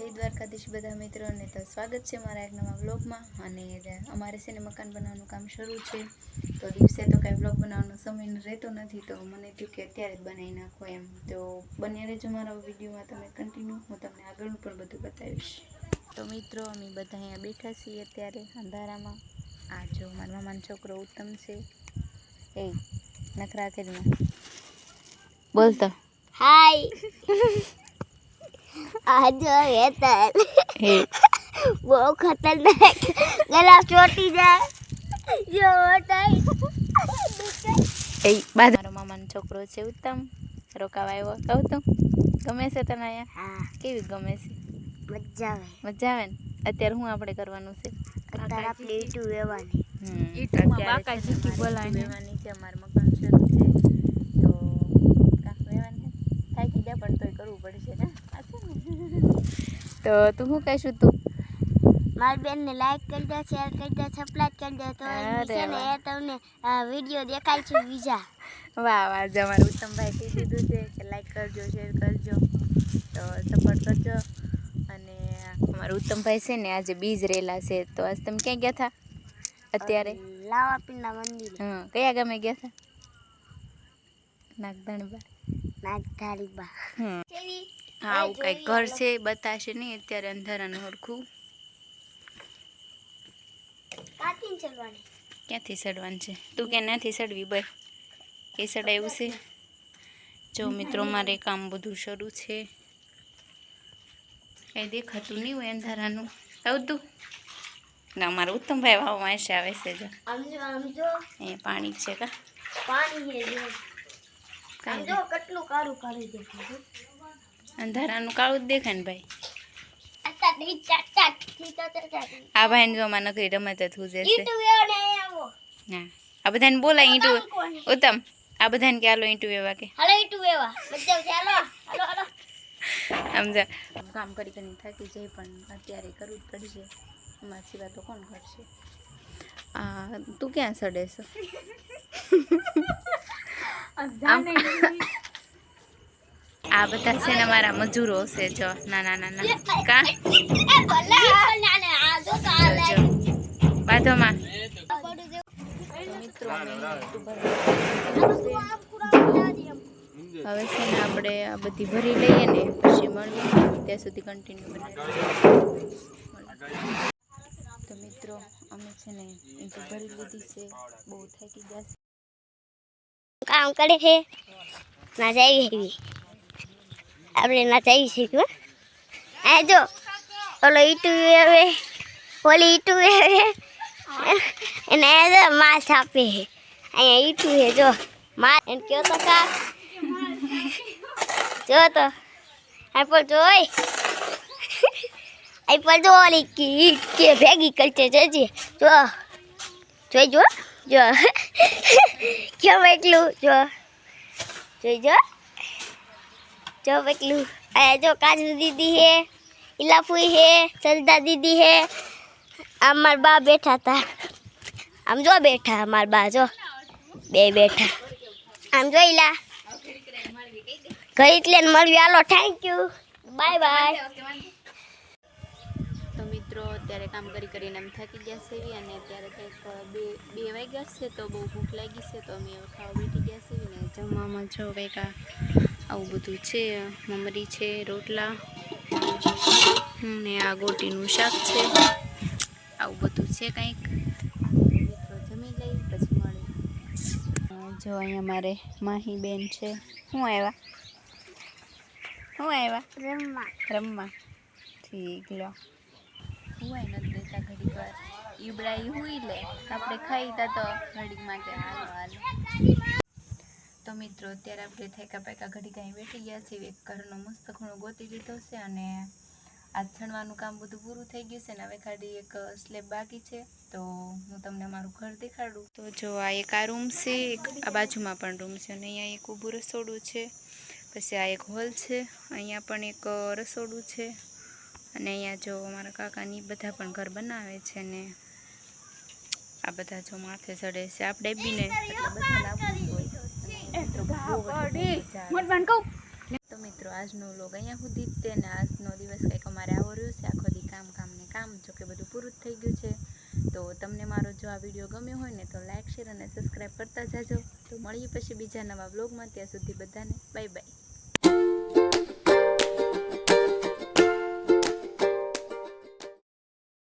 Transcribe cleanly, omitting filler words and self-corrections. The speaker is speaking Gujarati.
જય દ્વારકાધીશ બધા મિત્રોને તો સ્વાગત છે મારા એક નવા વ્લોગમાં। અને અમારે છે ને મકાન બનાવવાનું કામ શરૂ છે, તો દિવસે તો કાંઈ વ્લોગ બનાવવાનો સમય રહેતો નથી, તો મને થયું કે અત્યારે જ બનાવી નાખો એમ। તો બન્યા રહેજો મારા વિડીયોમાં તમે કન્ટિન્યુ, હું તમને આગળનું પણ બધું બતાવીશ। તો મિત્રો અમે બધા અહીંયા બેઠા છીએ અત્યારે અંધારામાં। આ જો મારા મામાનો છોકરો ઉત્તમ છે, એ નખરા કરીને બોલતો હાય। आज वेतन वो खतरनाक गला छोटी जाए जो होटाई એ બાદ મારો મામાનો છોકરો છે ઉત્તમ, રોકાવા આવ્યો। કહું તો ગમે છે તને અહીંયા? હા, કેવી ગમે છે? મજા આવે। મજા આવે ને? અત્યારે શું આપણે કરવાનું છે? અત્યારે આપણે ઈટું વેવાની। ઈટુમાં બાકાજી કી બોલાવાની છે, અમાર મકાન શરૂ છે તો કાક વેવાની થાકી જા પણ તોય કરવું પડશે ને। તો તું શું કહીશું? તું મારી બેનને લાઈક કરી દો, શેર કરી દો, સબસ્ક્રાઇબ કરી દો, તો છે ને એ તમને વિડિયો દેખાય છે બીજા। વાહ વાહ, જો અમારું ઉત્તમભાઈ કહી દીધું છે કે લાઈક કરજો, શેર કરજો, તો સપોર્ટ કરજો। અને અમારું ઉત્તમભાઈ છે ને આજે બીજ રેલા છે, તો આજ તમે ક્યાં ગયા હતા અત્યારે? લાવાપીરના મંદિરે। હા, કયા ગામે ગયા હતા? નાગધાણીબા। નાગધારીબા। હા, આવું કંઈક ઘર છે, બતાશે નહીં અત્યારે અંધારાનું હરખું। ક્યાંથી ચડવાનું છે? તું કે ત્યાંથી ચડવી? ભાઈ એ ચડાવ્યું છે। જો મિત્રો મારે કામ બધું શરૂ છે, કંઈ દેખાતું નહીં હોય અંધારાનું આવતું ના। મારા ઉત્તમભાઈ વાવ વાંસે આવે છે, જો અહીંયા પાણી છે કા કેટલું કાળું કાળું દેખાય, અંધારાનું કાળું જ દેખાય ને ભાઈ। આ ભાઈને જો માં નકરી રમત જ જશે। હા, આ બધાને બોલાય ઈંટું ઉત્તમ, આ બધાને કે હાલો ઈંટું વેવા કે સમજા। કામ કરી કરીને થાકી જાય પણ અત્યારે કરવું જ પડશે, અમારા સિવાય તો કોણ કરશે? તું ક્યાં ચડે છે? આ બધા છે ને મારા મજૂરો છે, જો નાના નાના કા બાધોમાં મિત્રો હવે છે ને આપણે આ બધી ભરી લઈએ ને પછી મળીએ, ત્યાં સુધી કન્ટિન્યુ બનાવીએ। તો મિત્રો અમે છે ને ઈંટું ભરી લીધી છે, બહુ થાકી ગયા છે, કામ કરે છે ના જાય એવી આપણે ના જાય છે। આ જો ઓલો ઈટું આવે, ઓલી ઈટું આવે એને માছ આપે છે, અહીંયા ઈટું છે જો માছ એને કયો તો કા જો તો આ પર જોઈ આ પર જો ઓલી કે ભેગી કરશે જજે જો જોઈ જો જો કેમ એટલું જો જોઈ જો જો એટલું। આ જો કાજુ દીદી હે, ઇલાફુઈ હે, સરદા દીદી હે, આમ મારા બા બેઠા હતા, આમ જો બેઠા અમારા બા જો બે બેઠા, આમ જોઈલા ઘડી એટલે મળવી। હાલો થેન્ક યુ, બાય બાય। તો મિત્રો અત્યારે કામ કરીને એમ થાકી ગયા છે અને અત્યારે કંઈક 2 વાગ્યા છે, તો બહુ ભૂખ લાગી છે, તો અમે ખાવા બેઠી ગયા છે ને જમવામાં જો કંઈક આવું બધું છે, મમરી છે, રોટલા ને આ ગોટીનું શાક છે, આવું બધું છે કંઈક। મિત્રો જમી લઈ પછી મળી। જો અહીંયા મારે માહી બેન છે, શું આવ્યા? શું આવ્યા? રમવા ઠીક લો, હુંય નથી દેતા ઘડીક વાર, ઈબડાઈ હુઈ લે, આપણે ખાઈતા તો ઘડીકમાં કે હાલો હાલો। તો મિત્રો અત્યારે આપણે થાક્યા પાક્યા ઘડી કાંઈ બેઠી ગયા છીએ, એક ઘરનો મસ્ત ખૂણો ગોતી લીધો છે અને આ છણવાનું કામ બધું પૂરું થઈ ગયું છે ને હવે ખાલી એક સ્લેબ બાકી છે, તો હું તમને અમારું ઘર દેખાડું। તો જો આ એક આ રૂમ છે, એક આ બાજુમાં પણ રૂમ છે અને અહીંયા એક ઊભું રસોડું છે, પછી આ એક હોલ છે, અહીંયા પણ એક રસોડું છે અને અહીંયા જો અમારા કાકાની બધા પણ ઘર બનાવે છે ને આ બધા જો માથે ચડે છે, આપણે બીને એટલે બધા લાવવું હોય। તો મિત્રો આજનો વ્લોગ અહીંયા સુધી જ તે ને આજનો દિવસ કંઈક અમારે આવો તો તમને મારો જો આ વિડીયો ગમ્યો હોય ને તો લાઇક શેર અને સબસ્ક્રાઈબ કરતા જાજો. તો મળીએ પછી બીજા નવા બ્લોગમાં. ત્યાં સુધી બધાને બાય બાય.